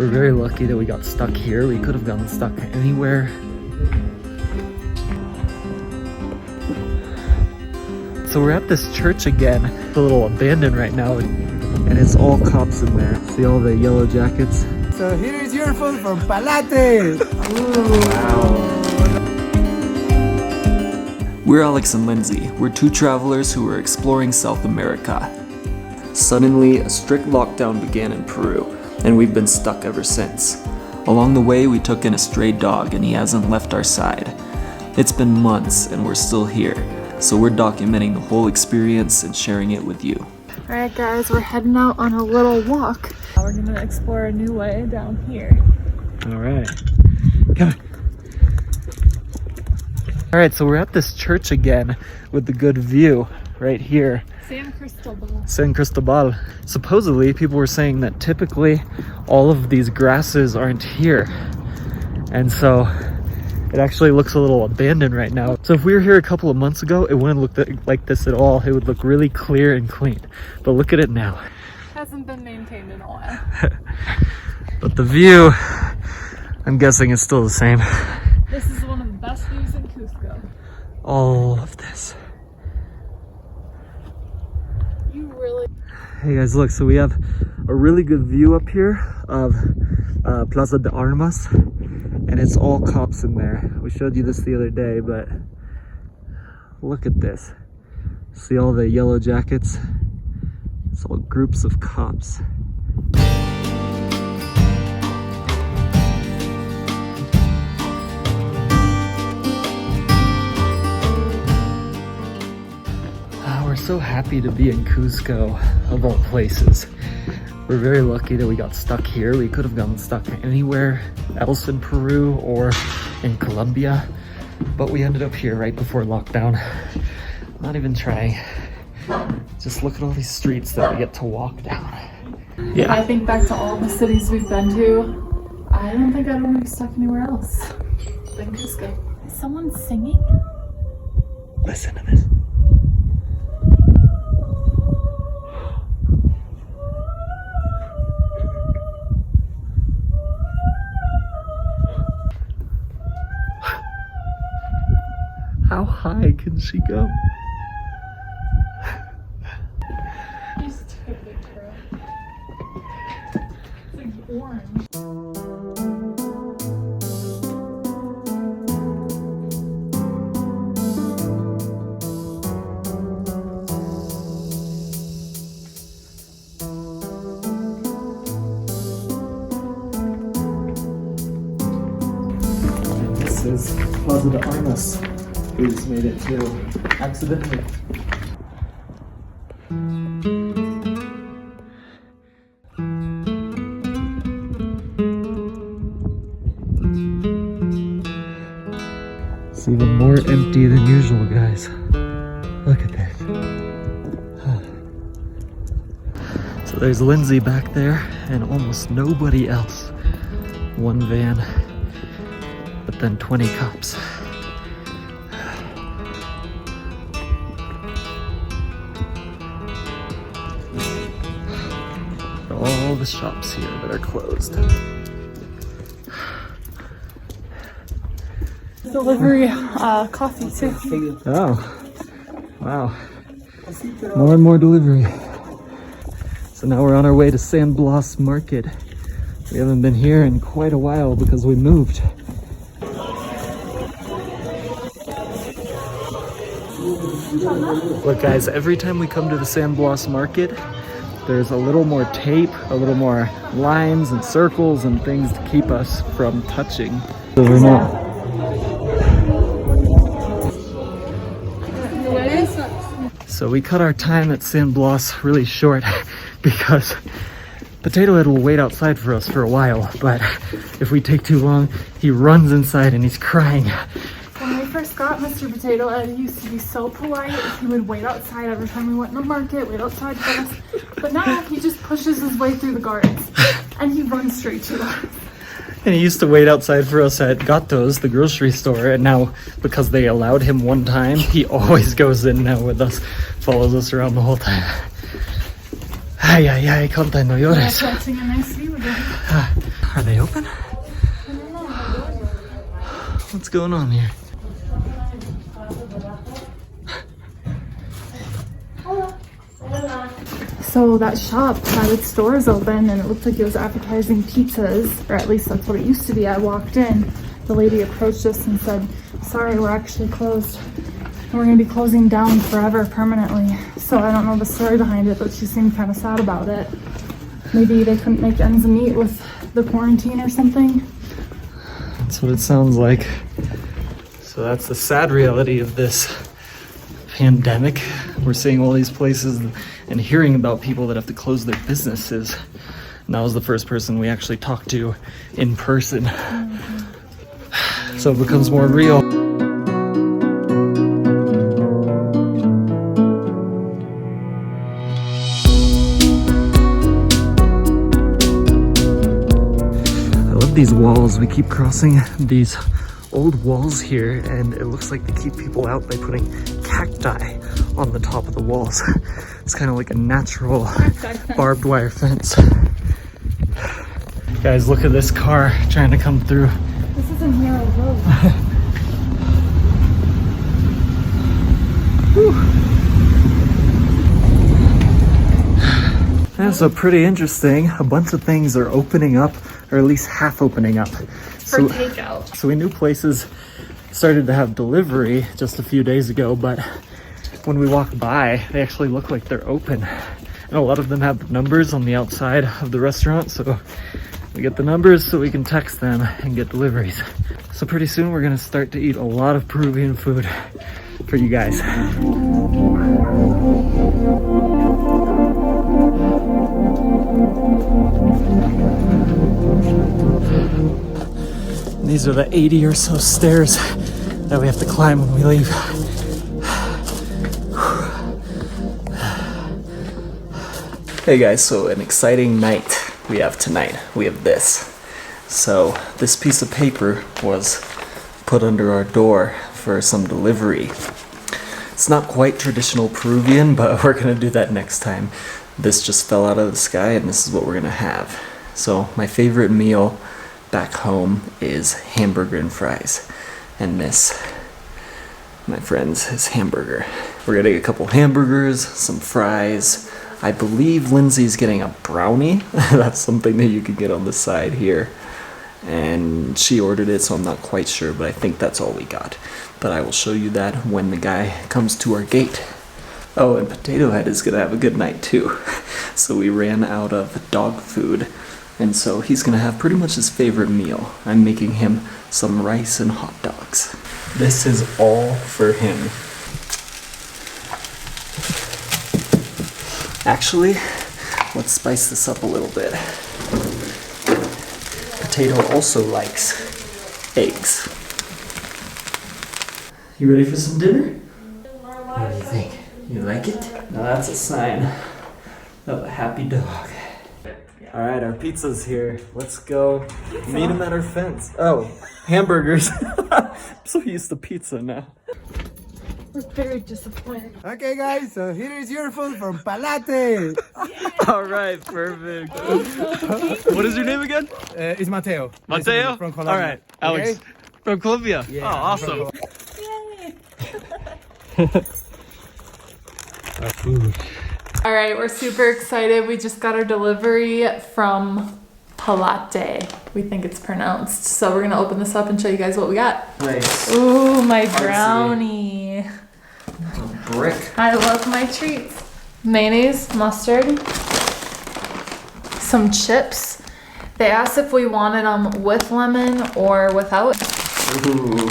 We're very lucky that we got stuck here. We could have gotten stuck anywhere. So we're at this church again. It's a little abandoned right now, and it's all cops in there. See all the yellow jackets? So here is your food from Palates. Wow. We're Alex and Lindsay. We're two travelers who were exploring South America. Suddenly, a strict lockdown began in Peru, and we've been stuck ever since. Along the way, we took in a stray dog, and he hasn't left our side. It's been months, and we're still here, so we're documenting the whole experience and sharing it with you. Alright guys, we're heading out on a little walk. We're gonna explore a new way down here. Alright. Come on. Alright, so we're at this church again with the good view right here. San Cristobal. Supposedly, people were saying that typically all of these grasses aren't here. And so it actually looks a little abandoned right now. So if we were here a couple of months ago, it wouldn't look like this at all. It would look really clear and clean. But look at it now. Hasn't been maintained in a while. But the view, I'm guessing, is still the same. This is one of the best views in Cusco. All of this. You really... Hey guys, look, so we have a really good view up here of Plaza de Armas, and it's all cops in there. We showed you this the other day, but look at this. See all the yellow jackets? It's all groups of cops. We're so happy to be in Cuzco, of all places. We're very lucky that we got stuck here. We could have gotten stuck anywhere else in Peru or in Colombia, but we ended up here right before lockdown. Not even trying. Just look at all these streets that we get to walk down. Yeah. I think back to all the cities we've been to, I don't think I'd want to be stuck anywhere else than Cusco. Is someone singing? Listen to this. How high can she go? He's too big for it. It's like orange. And this is Plaza de Armas. We just made it too, accidentally. It's even more empty than usual, guys. Look at this. So there's Lindsay back there and almost nobody else. One van, but then 20 cops. All the shops here that are closed. Delivery coffee too. Oh, wow. More and more delivery. So now we're on our way to San Blas Market. We haven't been here in quite a while because we moved. Look guys, every time we come to the San Blas Market, there's a little more tape, a little more lines and circles and things to keep us from touching. So we're not. So we cut our time at San Blas really short because Potato Head will wait outside for us for a while, but if we take too long, he runs inside and he's crying. When we first got Mr. Potato Head, he used to be so polite. He would wait outside every time we went in the market, wait outside for us. But now he just pushes his way through the gardens and he runs straight to us. And he used to wait outside for us at Gatos, the grocery store, and now, because they allowed him one time, he always goes in now with us, follows us around the whole time. Ay, ay, ay, conta, no llores. Catching a nice view again. Are they open? What's going on here? So that shop had its doors open and it looked like it was advertising pizzas, or at least that's what it used to be. I walked in, the lady approached us and said, sorry, we're actually closed. We're gonna be closing down forever, permanently. So I don't know the story behind it, but she seemed kind of sad about it. Maybe they couldn't make ends meet with the quarantine or something. That's what it sounds like. So that's the sad reality of this pandemic. We're seeing all these places and hearing about people that have to close their businesses. And that was the first person we actually talked to in person. So it becomes more real. I love these walls. We keep crossing these old walls here, and it looks like they keep people out by putting cacti on the top of the walls. It's kind of like a natural barbed wire fence. Guys, look at this car trying to come through. This is a narrow road. Yeah, so pretty interesting. A bunch of things are opening up, or at least half opening up. For takeout. So we knew places started to have delivery just a few days ago, but when we walk by, they actually look like they're open. And a lot of them have numbers on the outside of the restaurant, so we get the numbers so we can text them and get deliveries. So pretty soon we're gonna start to eat a lot of Peruvian food for you guys. These are the 80 or so stairs that we have to climb when we leave. Hey guys, so an exciting night we have tonight. We have this. So this piece of paper was put under our door for some delivery. It's not quite traditional Peruvian, but we're gonna do that next time. This just fell out of the sky and this is what we're gonna have. So my favorite meal back home is hamburger and fries, and this, my friends, is hamburger. We're gonna get a couple hamburgers, some fries. I believe Lindsay's getting a brownie. That's something that you can get on the side here, and she ordered it, so I'm not quite sure, but I think that's all we got. But I will show you that when the guy comes to our gate. Oh, and Potato Head is gonna have a good night too. So we ran out of dog food, and so he's gonna have pretty much his favorite meal. I'm making him some rice and hot dogs. This is all for him. Actually, let's spice this up a little bit. Potato also likes eggs. You ready for some dinner? What do you think? You like it? Now that's a sign of a happy dog. All right, our pizza's here. Let's go meet him at our fence. Oh, hamburgers. I'm so used to pizza now. We're very disappointed. Okay, guys, so here is your food from Palate. All right, perfect. What is your name again? It's Mateo. Mateo? From Colombia. All right, Alex. Okay? From Colombia? Yeah, oh, awesome. All right, we're super excited. We just got our delivery from Palate. We think it's pronounced. So we're gonna open this up and show you guys what we got. Nice. Ooh, my brownie. A brick. I love my treats. Mayonnaise, mustard, some chips. They asked if we wanted them with lemon or without. Ooh.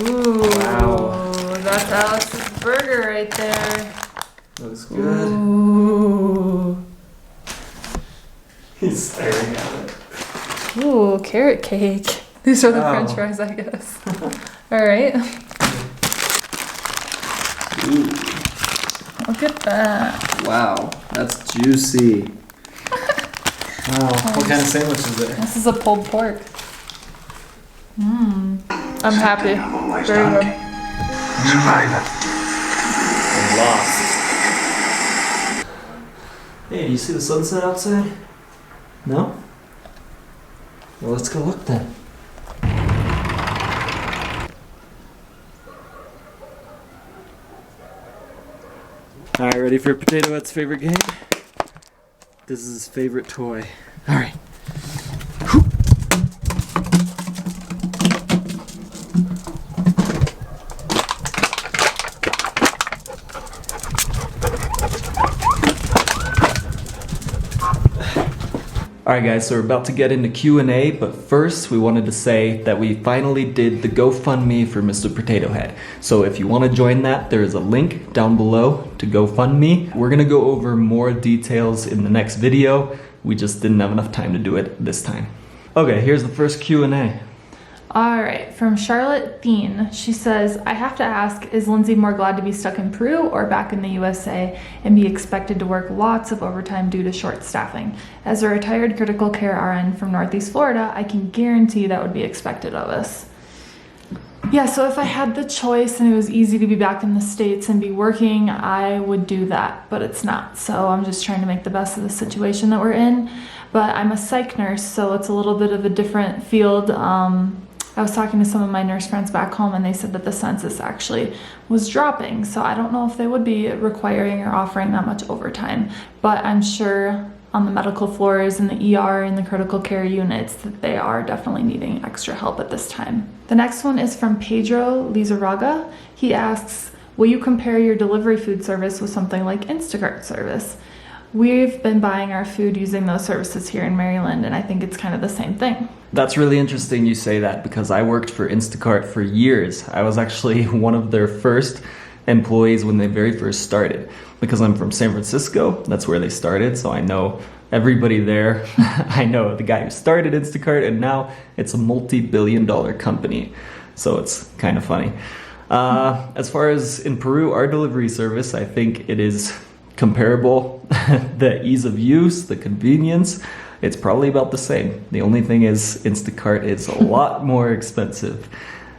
Ooh, Wow. that's Alex's burger right there. Looks good. Ooh. He's staring at it. Ooh, carrot cake. These are the French Oh. fries, I guess. All right. Ooh. Look at that. Wow, that's juicy. Wow, what kind of sandwich is it? This is a pulled pork. Mmm. I'm happy. Very good. I'm lost. Hey, do you see the sunset outside? No? Well, let's go look then. Alright, ready for Potato Head's favorite game? This is his favorite toy. Alright. Alright guys, so we're about to get into Q&A, but first we wanted to say that we finally did the GoFundMe for Mr. Potato Head. So if you want to join that, there is a link down below to GoFundMe. We're gonna go over more details in the next video. We just didn't have enough time to do it this time. Okay, here's the first Q&A. All right, from Charlotte Thien. She says, I have to ask, is Lindsay more glad to be stuck in Peru or back in the USA and be expected to work lots of overtime due to short staffing? As a retired critical care RN from Northeast Florida, I can guarantee that would be expected of us. Yeah, so if I had the choice and it was easy to be back in the States and be working, I would do that, but it's not. So I'm just trying to make the best of the situation that we're in. But I'm a psych nurse, so it's a little bit of a different field. I was talking to some of my nurse friends back home and they said that the census actually was dropping. So I don't know if they would be requiring or offering that much overtime, but I'm sure on the medical floors and the ER and the critical care units that they are definitely needing extra help at this time. The next one is from Pedro Lizarraga. He asks, will you compare your delivery food service with something like Instacart service? We've been buying our food using those services here in Maryland, and I think it's kind of the same thing. That's really interesting you say that because I worked for Instacart for years. I was actually one of their first employees when they very first started. Because I'm from San Francisco, that's where they started, so I know everybody there. I know the guy who started Instacart, and now it's a multi-billion-dollar company. So it's kind of funny. As far as in Peru, our delivery service, I think it is comparable. The ease of use, the convenience, it's probably about the same. The only thing is Instacart is a lot more expensive.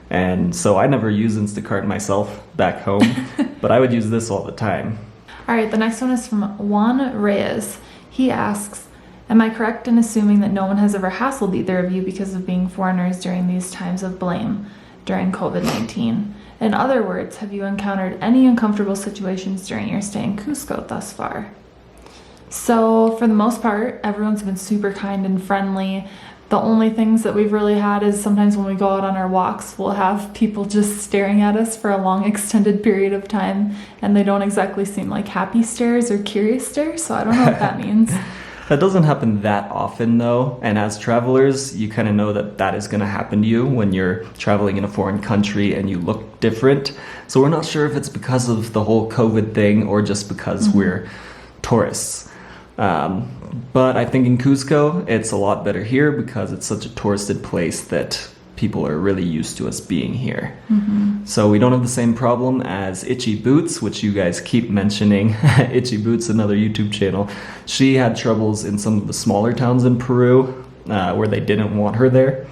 And so I never use Instacart myself back home, but I would use this all the time. All right, the next one is from Juan Reyes. He asks, am I correct in assuming that no one has ever hassled either of you because of being foreigners during these times of blame during COVID-19? In other words, have you encountered any uncomfortable situations during your stay in Cusco thus far? So for the most part, everyone's been super kind and friendly. The only things that we've really had is sometimes when we go out on our walks, we'll have people just staring at us for a long extended period of time, and they don't exactly seem like happy stares or curious stares, so I don't know what that means. That doesn't happen that often though, and as travelers, you kind of know that that is going to happen to you when you're traveling in a foreign country and you look different. So we're not sure if it's because of the whole COVID thing or just because we're tourists. But I think in Cuzco, it's a lot better here because it's such a touristed place that people are really used to us being here. So we don't have the same problem as Itchy Boots, which you guys keep mentioning. Itchy Boots, another YouTube channel. She had troubles in some of the smaller towns in Peru where they didn't want her there.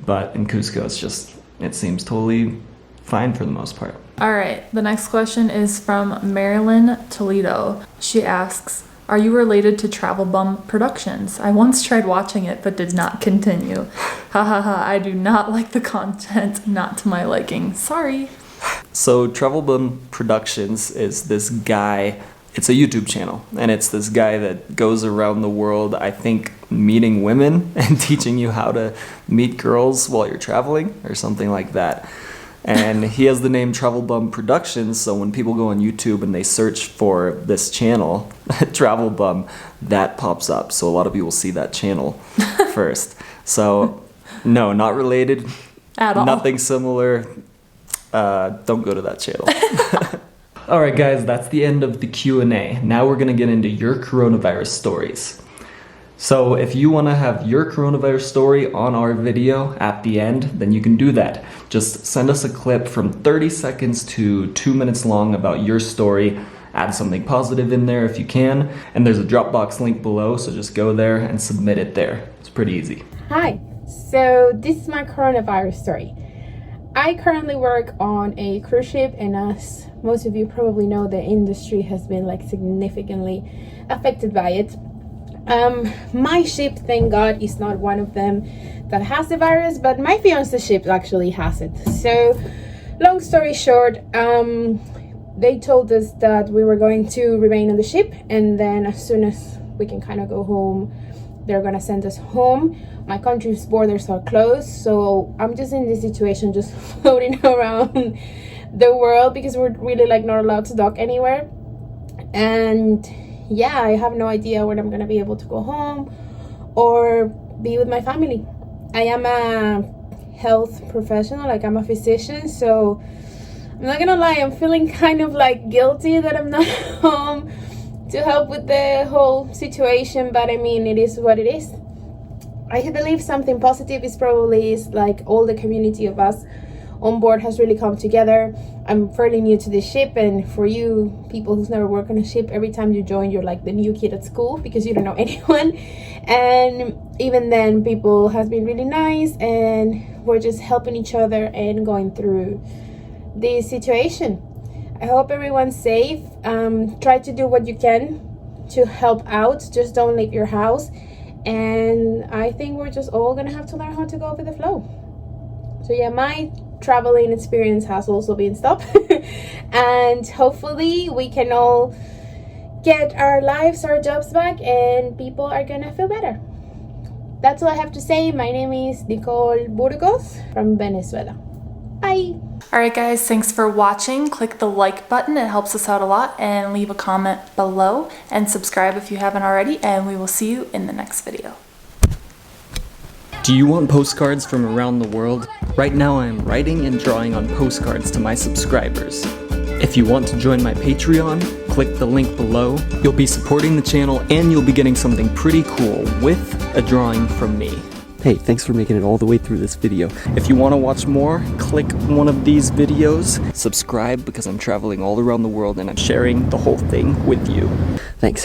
But in Cuzco, it seems totally fine for the most part. All right, the next question is from Marilyn Toledo. She asks, are you related to Travelbum Productions? I once tried watching it, but did not continue. Ha ha ha, I do not like the content, not to my liking. Sorry. So Travelbum Productions is this guy, it's a YouTube channel, and it's this guy that goes around the world, I think, meeting women and teaching you how to meet girls while you're traveling, or something like that. And he has the name Travelbum Productions, so when people go on YouTube and they search for this channel, Travelbum, that pops up. So a lot of people see that channel first. So, no, not related. At all. Nothing similar. Don't go to that channel. Alright guys, that's the end of the Q&A. Now we're going to get into your coronavirus stories. So if you want to have your coronavirus story on our video at the end, then you can do that. Just send us a clip from 30 seconds to 2 minutes long about your story. Add something positive in there if you can. And there's a Dropbox link below, so just go there and submit it there. It's pretty easy. Hi, so this is my coronavirus story. I currently work on a cruise ship, and as most of you probably know, the industry has been significantly affected by it. My ship, thank God, is not one of them that has the virus, but my fiance's ship actually has it. So long story short, they told us that we were going to remain on the ship, and then as soon as we can kind of go home, they're gonna send us home. My country's borders are closed, so I'm just in this situation, just floating around the world, because we're really like not allowed to dock anywhere. And yeah, I have no idea when I'm gonna be able to go home or be with my family. I am a health professional, like I'm a physician, so I'm not gonna lie, I'm feeling kind of like guilty that I'm not home to help with the whole situation, but I mean, it is what it is. I believe something positive is like all the community of us on board has really come together. I'm fairly new to this ship, and for you people who's never worked on a ship, every time you join, you're like the new kid at school because you don't know anyone. And even then, people has been really nice, and we're just helping each other and going through this situation. I hope everyone's safe. Try to do what you can to help out. Just don't leave your house. And I think we're just all gonna have to learn how to go with the flow. So yeah, my traveling experience has also been stopped. And hopefully we can all get our lives, our jobs back, and people are gonna feel better. That's all I have to say. My name is Nicole Burgos from Venezuela. Bye. Alright guys, thanks for watching. Click the like button, it helps us out a lot, and leave a comment below, and subscribe if you haven't already, and we will see you in the next video. Do you want postcards from around the world? Right now I am writing and drawing on postcards to my subscribers. If you want to join my Patreon, click the link below. You'll be supporting the channel, and you'll be getting something pretty cool with a drawing from me. Hey, thanks for making it all the way through this video. If you want to watch more, click one of these videos. Subscribe, because I'm traveling all around the world and I'm sharing the whole thing with you. Thanks.